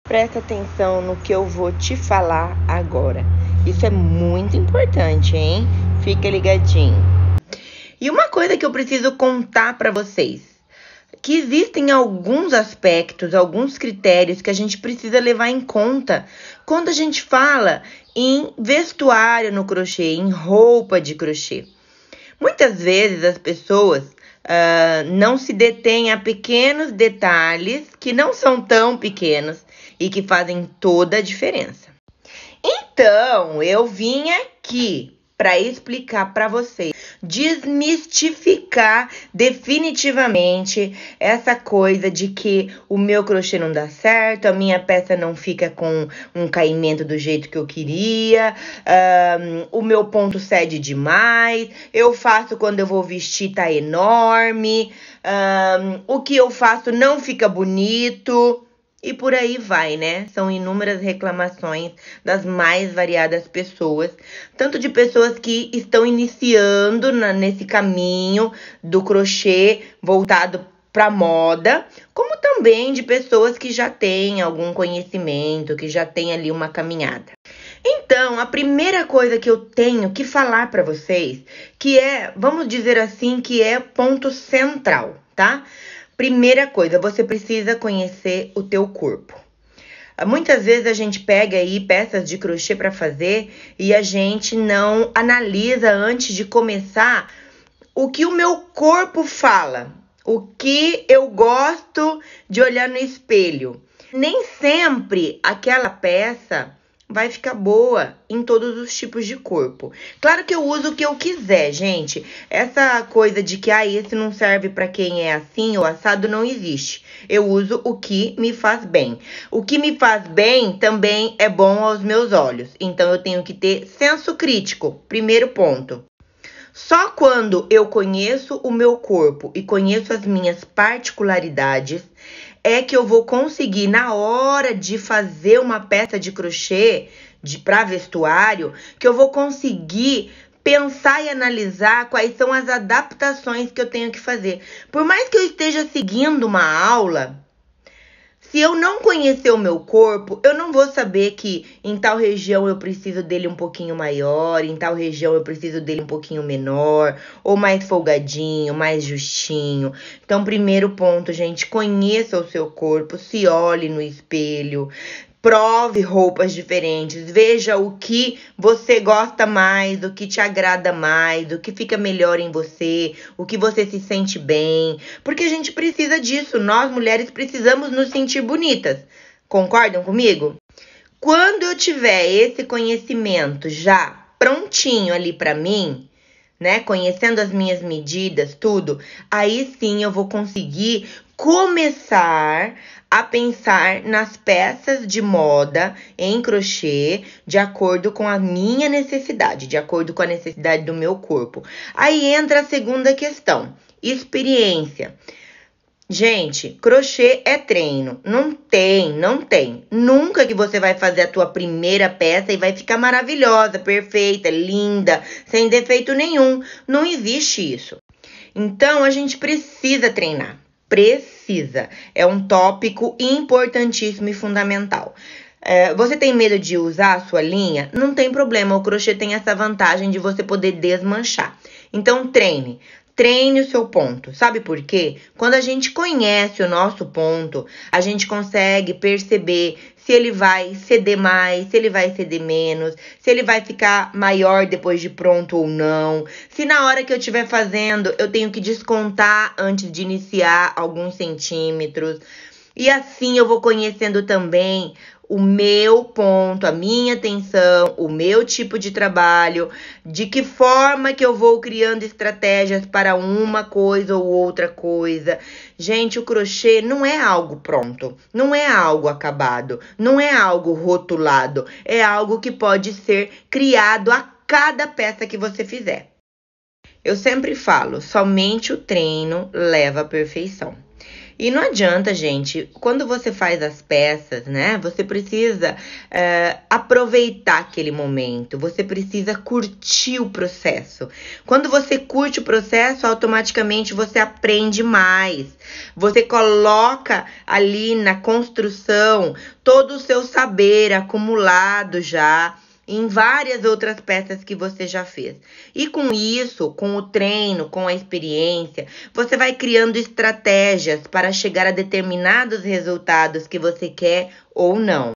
Presta atenção no que eu vou te falar agora. Isso é muito importante, hein? Fica ligadinho. E uma coisa que eu preciso contar para vocês, que existem alguns aspectos, alguns critérios que a gente precisa levar em conta quando a gente fala em vestuário no crochê, em roupa de crochê. Muitas vezes as pessoas não se detêm a pequenos detalhes que não são tão pequenos e que fazem toda a diferença. Então, eu vim aqui para explicar para vocês, desmistificar definitivamente essa coisa de que o meu crochê não dá certo, a minha peça não fica com um caimento do jeito que eu queria, o meu ponto cede demais, eu faço quando eu vou vestir tá enorme, o que eu faço não fica bonito. E por aí vai, né? São inúmeras reclamações das mais variadas pessoas, tanto de pessoas que estão iniciando nesse caminho do crochê voltado para moda, como também de pessoas que já têm algum conhecimento, que já têm ali uma caminhada. Então, a primeira coisa que eu tenho que falar para vocês, que é, vamos dizer assim, que é ponto central, tá? Primeira coisa, você precisa conhecer o teu corpo. Muitas vezes a gente pega aí peças de crochê para fazer e a gente não analisa antes de começar o que o meu corpo fala, o que eu gosto de olhar no espelho. Nem sempre aquela peça vai ficar boa em todos os tipos de corpo. Claro que eu uso o que eu quiser, gente. Essa coisa de que esse não serve para quem é assim ou assado não existe. Eu uso o que me faz bem. O que me faz bem também é bom aos meus olhos. Então eu tenho que ter senso crítico. Primeiro ponto. Só quando eu conheço o meu corpo e conheço as minhas particularidades é que eu vou conseguir, na hora de fazer uma peça de crochê para vestuário, que eu vou conseguir pensar e analisar quais são as adaptações que eu tenho que fazer. Por mais que eu esteja seguindo uma aula, se eu não conhecer o meu corpo, eu não vou saber que em tal região eu preciso dele um pouquinho maior, em tal região eu preciso dele um pouquinho menor, ou mais folgadinho, mais justinho. Então, primeiro ponto, gente, conheça o seu corpo, se olhe no espelho, prove roupas diferentes, veja o que você gosta mais, o que te agrada mais, o que fica melhor em você, o que você se sente bem, porque a gente precisa disso, nós mulheres precisamos nos sentir bonitas, concordam comigo? Quando eu tiver esse conhecimento já prontinho ali para mim, né, conhecendo as minhas medidas, tudo, aí sim eu vou conseguir começar a pensar nas peças de moda em crochê de acordo com a minha necessidade, de acordo com a necessidade do meu corpo. Aí entra a segunda questão, experiência. Gente, crochê é treino. Não tem. Nunca que você vai fazer a tua primeira peça e vai ficar maravilhosa, perfeita, linda, sem defeito nenhum. Não existe isso. Então, a gente precisa treinar. Precisa. É um tópico importantíssimo e fundamental. Você tem medo de usar a sua linha? Não tem problema, o crochê tem essa vantagem de você poder desmanchar. Então, treine. Treine o seu ponto. Sabe por quê? Quando a gente conhece o nosso ponto, a gente consegue perceber se ele vai ceder mais, se ele vai ceder menos, se ele vai ficar maior depois de pronto ou não. Se na hora que eu estiver fazendo, eu tenho que descontar antes de iniciar alguns centímetros. E assim eu vou conhecendo também o meu ponto, a minha atenção, o meu tipo de trabalho, de que forma que eu vou criando estratégias para uma coisa ou outra coisa. Gente, o crochê não é algo pronto, não é algo acabado, não é algo rotulado, é algo que pode ser criado a cada peça que você fizer. Eu sempre falo, somente o treino leva à perfeição. E não adianta, gente, quando você faz as peças, né? Você precisa aproveitar aquele momento, você precisa curtir o processo. Quando você curte o processo, automaticamente você aprende mais. Você coloca ali na construção todo o seu saber acumulado já em várias outras peças que você já fez. E com isso, com o treino, com a experiência, você vai criando estratégias para chegar a determinados resultados que você quer ou não.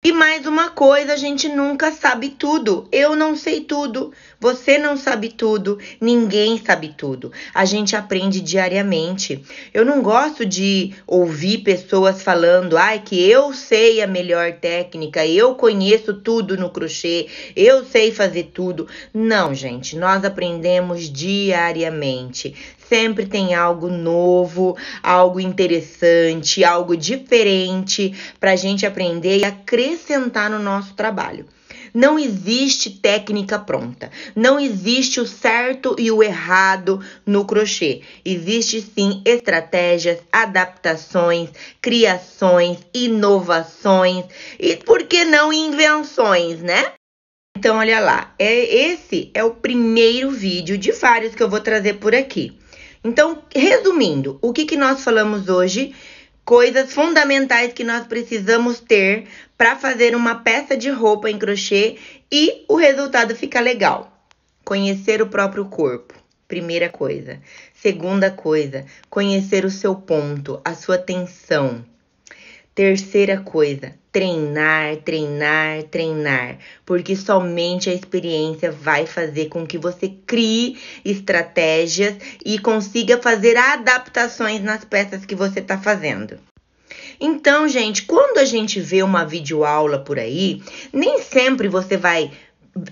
E mais uma coisa, a gente nunca sabe tudo. Eu não sei tudo, você não sabe tudo, ninguém sabe tudo. A gente aprende diariamente. Eu não gosto de ouvir pessoas falando, que eu sei a melhor técnica, eu conheço tudo no crochê, eu sei fazer tudo. Não, gente, nós aprendemos diariamente. Sempre tem algo novo, algo interessante, algo diferente para a gente aprender e acrescentar no nosso trabalho. Não existe técnica pronta. Não existe o certo e o errado no crochê. Existe sim estratégias, adaptações, criações, inovações e, por que não, invenções, né? Então, olha lá, esse é o primeiro vídeo de vários que eu vou trazer por aqui. Então, resumindo, o que nós falamos hoje? Coisas fundamentais que nós precisamos ter para fazer uma peça de roupa em crochê e o resultado ficar legal. Conhecer o próprio corpo, primeira coisa. Segunda coisa, conhecer o seu ponto, a sua tensão. Terceira coisa, treinar, treinar, treinar, porque somente a experiência vai fazer com que você crie estratégias e consiga fazer adaptações nas peças que você está fazendo. Então, gente, quando a gente vê uma videoaula por aí, nem sempre você vai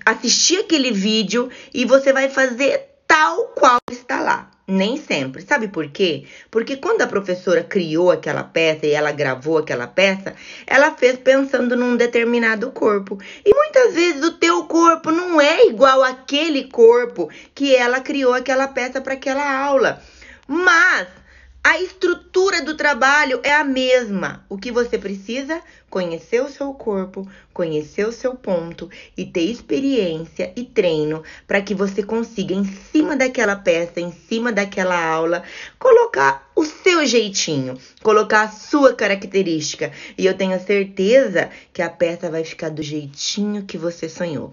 assistir aquele vídeo e você vai fazer tal qual está lá. Nem sempre. Sabe por quê? Porque quando a professora criou aquela peça e ela gravou aquela peça, ela fez pensando num determinado corpo. E muitas vezes o teu corpo não é igual àquele corpo que ela criou aquela peça para aquela aula. Mas a estrutura do trabalho é a mesma. O que você precisa? Conhecer o seu corpo, conhecer o seu ponto e ter experiência e treino para que você consiga, em cima daquela peça, em cima daquela aula, colocar o seu jeitinho, colocar a sua característica. E eu tenho certeza que a peça vai ficar do jeitinho que você sonhou.